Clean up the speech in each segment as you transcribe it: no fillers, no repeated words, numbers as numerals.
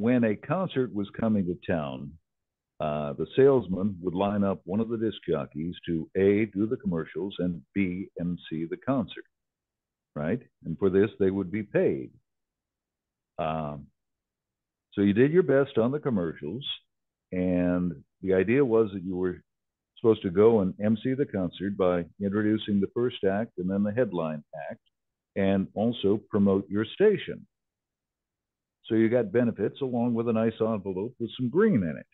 when a concert was coming to town, the salesman would line up one of the disc jockeys to A, do the commercials, and B, MC the concert, right? And for this, they would be paid. So you did your best on the commercials, and the idea was that you were supposed to go and MC the concert by introducing the first act and then the headline act, and also promote your station. So you got benefits along with a nice envelope with some green in it.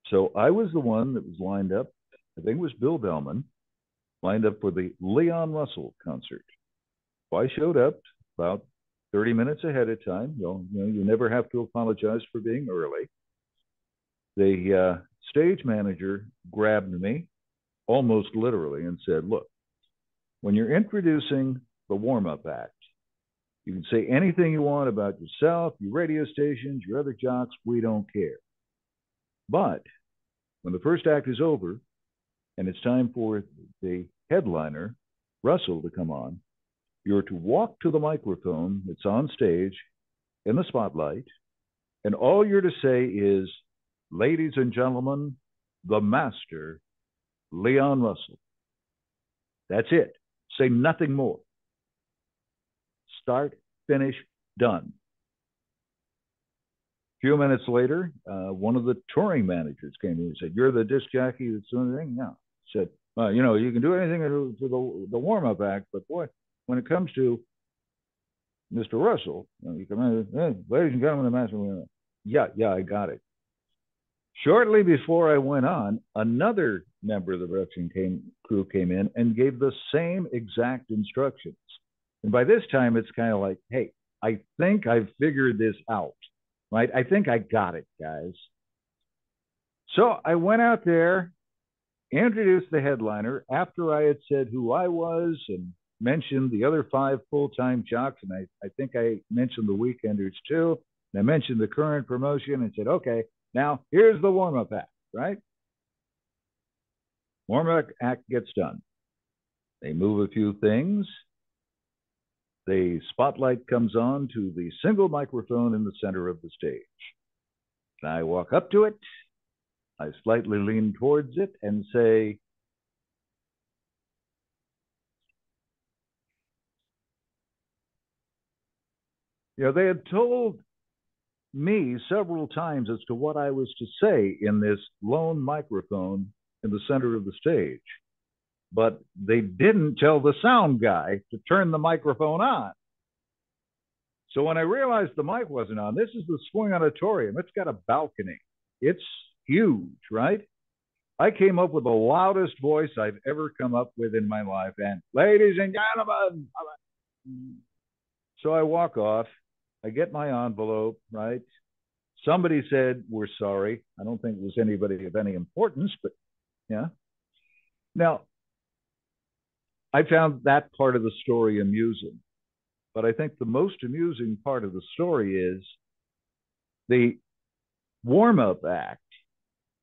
So I was the one that was lined up, I think it was Bill Bellman, lined up for the Leon Russell concert. So I showed up about 30 minutes ahead of time. You never have to apologize for being early. The stage manager grabbed me almost literally and said, look, when you're introducing the warm-up act, you can say anything you want about yourself, your radio stations, your other jocks, we don't care. But when the first act is over and it's time for the headliner, Russell, to come on, you're to walk to the microphone that's on stage in the spotlight, and all you're to say is, ladies and gentlemen, the master, Leon Russell. That's it. Say nothing more. Start, finish, done. A few minutes later, one of the touring managers came in and said, you're the disc jockey that's doing the thing? No. Said, you can do anything to the warm-up act, but boy, when it comes to Mr. Russell, you come in, hey, ladies and gentlemen, the master. Yeah, I got it. Shortly before I went on, another member of the production crew came in and gave the same exact instructions. And by this time, it's kind of like, hey, I think I've figured this out, right? I think I got it, guys. So I went out there, introduced the headliner after I had said who I was and mentioned the other 5 full-time jocks, and I think I mentioned the weekenders too, and I mentioned the current promotion and said, okay, now here's the warm-up act, right? Warm-up act gets done. They move a few things. The spotlight comes on to the single microphone in the center of the stage. And I walk up to it. I slightly lean towards it and say, they had told me several times as to what I was to say in this lone microphone in the center of the stage, but they didn't tell the sound guy to turn the microphone on. So when I realized the mic wasn't on, this is the Swing Auditorium. It's got a balcony. It's huge, right? I came up with the loudest voice I've ever come up with in my life, and ladies and gentlemen. So I walk off. I get my envelope, right? Somebody said, we're sorry. I don't think it was anybody of any importance, but yeah. Now, I found that part of the story amusing, but I think the most amusing part of the story is the warm-up act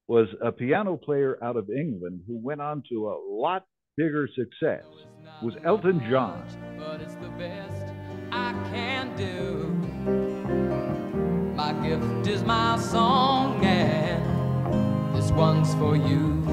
was a piano player out of England who went on to a lot bigger success. It was Elton John. But it's the best I can do. My gift is my song, and this one's for you.